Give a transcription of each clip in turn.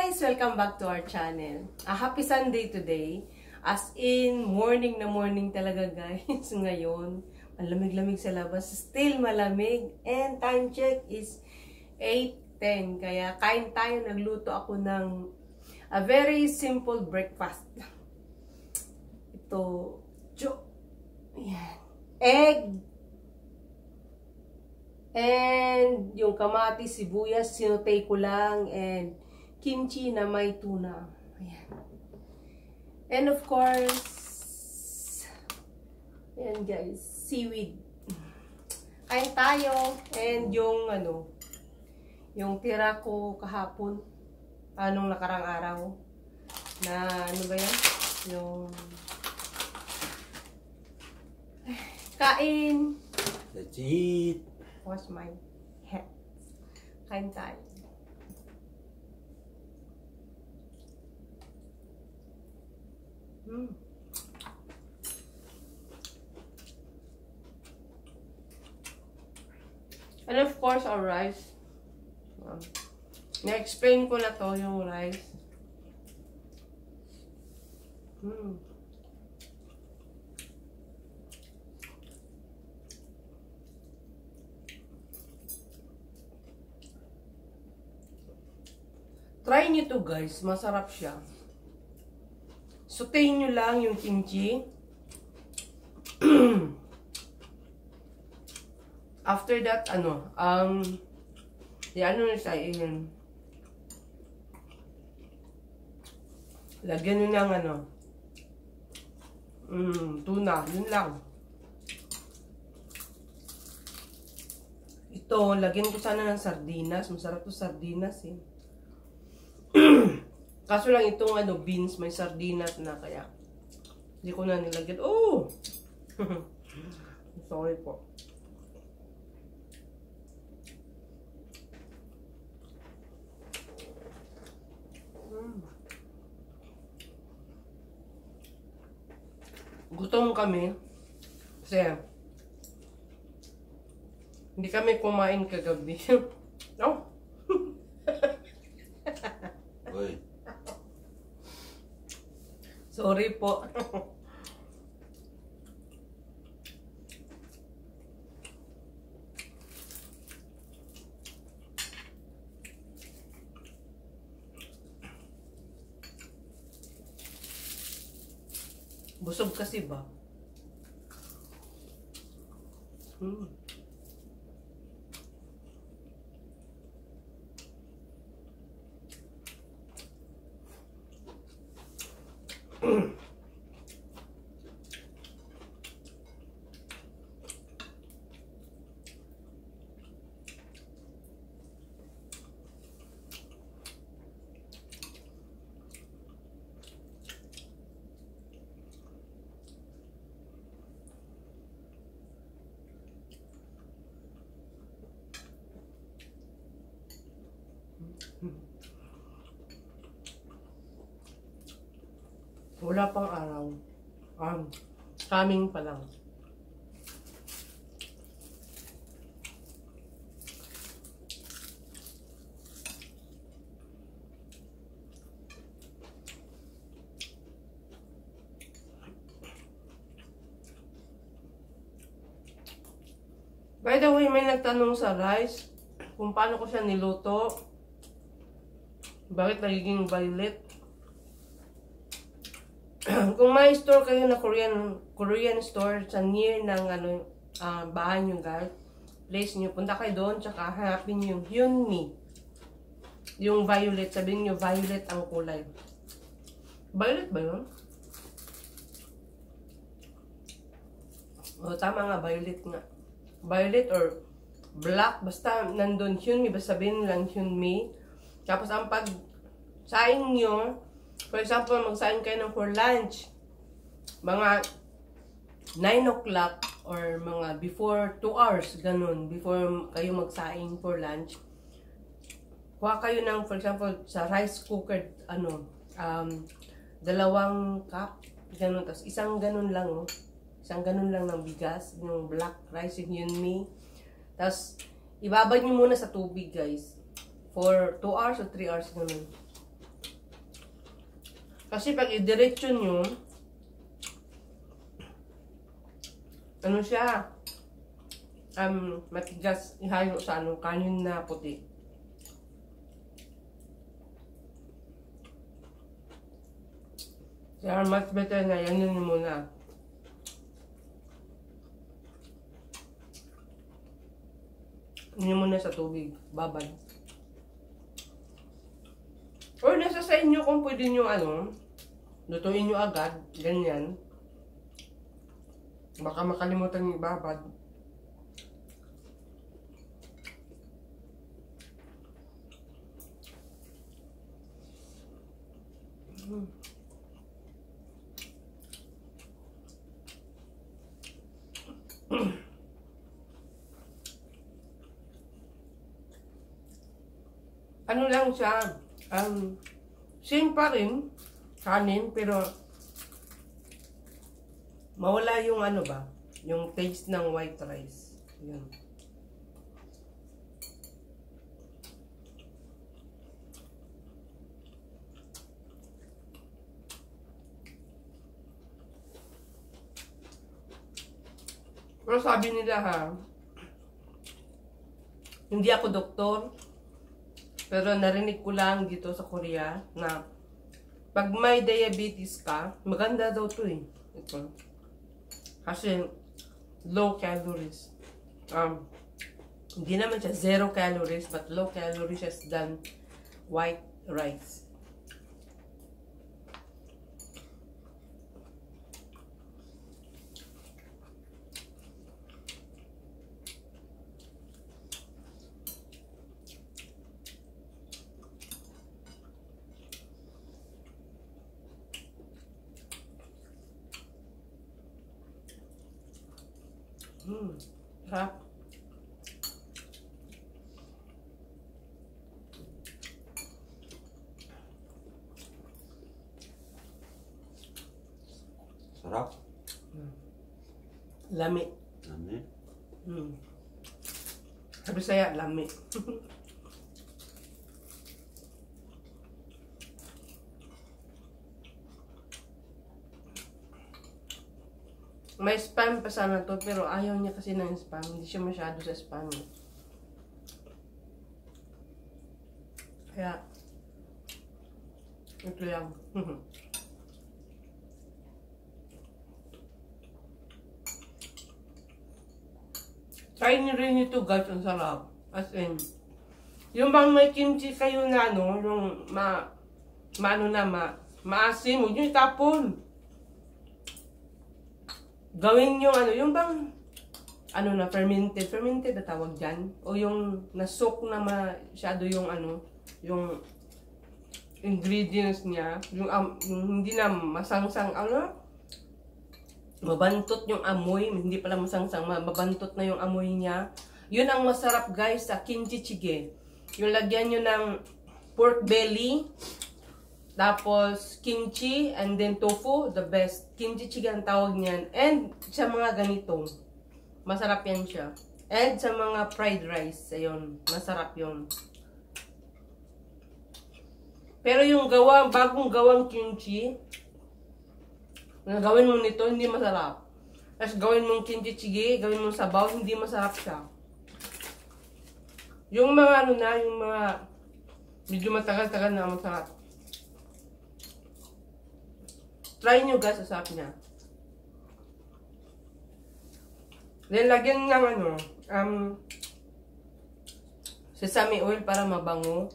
Guys, welcome back to our channel. Happy Sunday today. As in, morning na morning talaga guys. Ngayon, malamig-lamig sa labas. Still malamig. And time check is 8:10. Kaya kain tayo. Nagluto ako ng a very simple breakfast. Ito, yan. Egg. And yung kamatis, sibuyas, sinutay ko lang. And kimchi na may tuna. Ayan. And of course, ayan guys, seaweed. Kain tayo. And yung yung tira ko kahapon, anong nakarang araw, na ano ba yan? Yung kain. Let's eat. Wash my hands. Kain tayo. And of course, our rice. Na-explain ko na to yung rice. Try nyo to guys. Masarap siya. Sautein nyo lang yung kimchi. After that, yan nyo siya, lagyan nyo ng tuna, yun lang. Ito, lagyan ko sana ng sardinas. Masarap to sardinas eh. Kaso lang itong beans, may sardinas na kaya hindi ko na nilagyan. Oh! Sorry po. Gutom kami kasi hindi kami kumain kagabi. Oh! Uy. Sorry po. Busog kasi ba? Wala pang araw. Coming pa lang. By the way, may nagtanong sa rice kung paano ko siya niluto. Bakit nagiging violet? Kung may store kayo na Korean store sa near ng bahay nyo guys, place nyo, punta kayo doon, tsaka hanapin yung Hyunmi. Yung violet, sabihin nyo violet ang kulay. Violet ba yun? O tama nga, violet nga. Violet or black, basta nandun Hyunmi, basta sabihin lang Hyunmi. Tapos ang pag-saing nyo, for example, magsaing kayo ng for lunch, mga 9 o'clock or mga before 2 hours, ganun, before kayo magsaing for lunch. Kuha kayo ng, for example, sa rice cooker, 2 cup, ganun, tapos isang ganun lang, isang ganun lang ng bigas, yung black rice, yung Hyunmi. Tapos, ibabad nyo muna sa tubig, guys, for 2 hours or 3 hours, ganun. Kasi pag idiretso nyo, ano siya, matigas ihalo sa ano, kanin na puti. Kaya much better na yan yun muna. Yun muna sa tubig, babad. Or nasa sa inyo kung pwede nyo ano, lutuin nyo agad, ganyan. Baka makalimutan yung ibabad. Ano lang siya, same pa rin, kanin, pero mawala yung ano ba, yung taste ng white rice. Yan. Pero sabi nila ha, hindi ako doktor, pero narinig ko lang dito sa Korea na pag may diabetes ka, maganda daw to eh. Ito. Kasi low calories. Hindi naman siya 0 calories, but low calories than white rice. Sarap. Sarap. Lami. Lami. Sabi saya, lami. May spam pa sana to, pero ayaw niya kasi ng spam. Hindi siya masyado sa spam. Kaya, ito lang. Try nyo rin ito guys, ang sarap. As in, yung bang may kimchi kayo na ano, yung maasim, huwag nyo itapon. Gawin nyo ano, yung bang, ano na, fermented na tawag dyan. O yung nasok na masyado yung ano, yung ingredients niya, yung hindi na masangsang, ano, mabantot yung amoy, hindi pala masangsang, mabantot na yung amoy niya. Yun ang masarap guys sa kimchi jjigae. Yung lagyan nyo ng pork belly, tapos kimchi, and then tofu, the best. Kimchi jjigae ang tawag niyan. And sa mga ganito, masarap yan siya. And sa mga fried rice, ayun, masarap yun. Pero yung bagong gawang kimchi, na gawin mo nito, hindi masarap. Tapos gawin mong kimchi jjigae, gawin mong sabaw, hindi masarap siya. Yung mga ano na, yung mga medyo matagal-tagal na masarap. Try nyo guys, asap niya. Then, lagyan ng ano, sesame oil para mabango.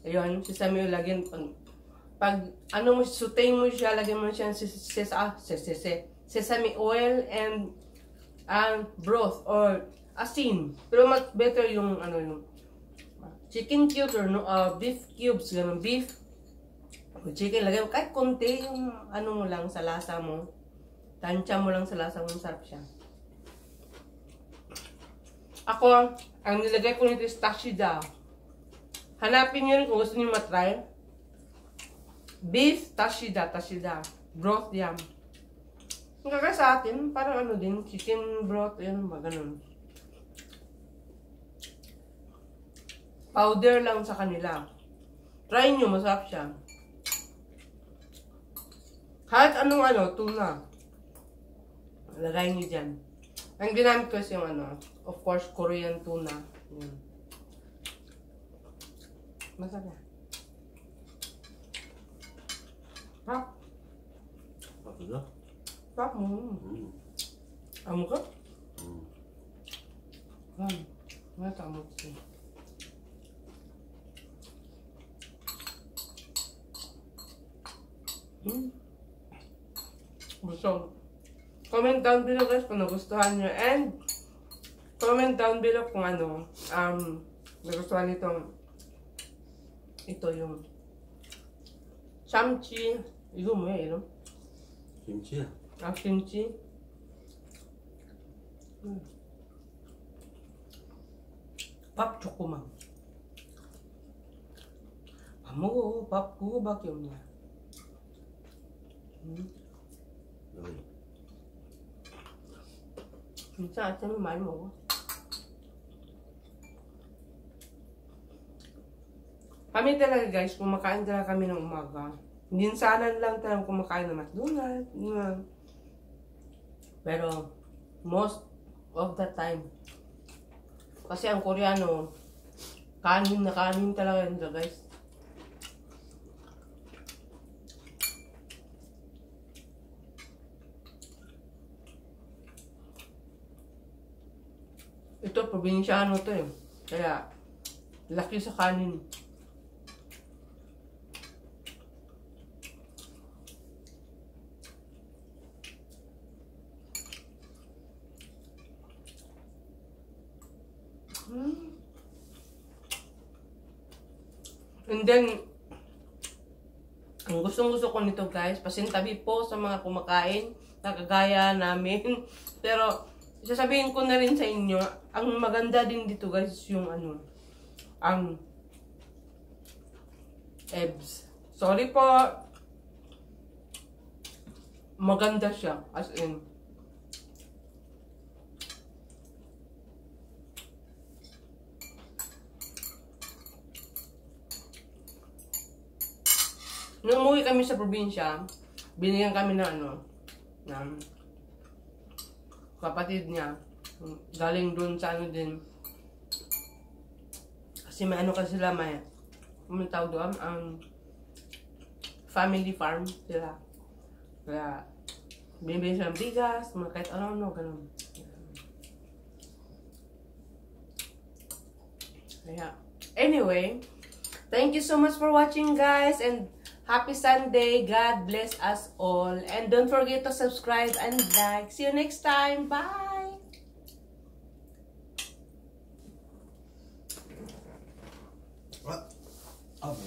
Ayun, sesame oil, lagyan pag ano mo, sauté mo siya, lagyan mo siya sesame oil and broth or asin. Pero mas better yung ano, yung chicken cubes or beef cubes, ganun, beef chicken, lagay mo kahit konti yung ano mo lang sa lasa mo. Tansya mo lang sa lasa mo, sarap siya. Ako, ang nilagay ko nito is tashida. Hanapin nyo rin kung gusto nyo matry. Beef tashida. Broth yan. Ang kagaya sa atin, parang ano din, chicken broth, yun, ganun. Powder lang sa kanila. Try nyo, masarap siya. Kahit anong tuna. Lagay nyo dyan. Ang ginamit ko is yung of course, Korean tuna. Yun. Masarap. Ha? Apa na? Sarap mo. Amo ka? Mata mo siya. Busog. Comment down below guys kung nagustuhan nyo. And comment down below kung nagustuhan nitong ito yung samchi. 이거 뭐야 이름? 김치야. 김치. 밥 조그만. 밥 먹어. 밥 그거밖에 없냐. 여기. 진짜 아침에 많이 먹어. Kami talaga guys, kumakain talaga kami ng umaga. Minsanan lang talagang kumakain ng McDonald's. Pero, most of the time. Kasi ang Koreano, kanin na kanin talaga yun guys. Ito, probinsyano to eh. Kaya, laki sa kanin. And then, ang gustong-gusto ko nito guys, pasintabi po sa mga kumakain na kagaya namin. Pero, sasabihin ko na rin sa inyo, ang maganda din dito guys, yung ang EBS. Sorry po. Maganda siya, as in. Nung umuwi kami sa probinsya, binigyan kami ng ng kapatid niya. Galing dun sa din. Kasi may kasi sila, may tawag doon, family farm sila. Kaya, binibigyan sila ng bigas, mga kahit ano, ganun. Kaya, anyway, thank you so much for watching guys, and happy Sunday. God bless us all. And don't forget to subscribe and like. See you next time. Bye! What? Oh,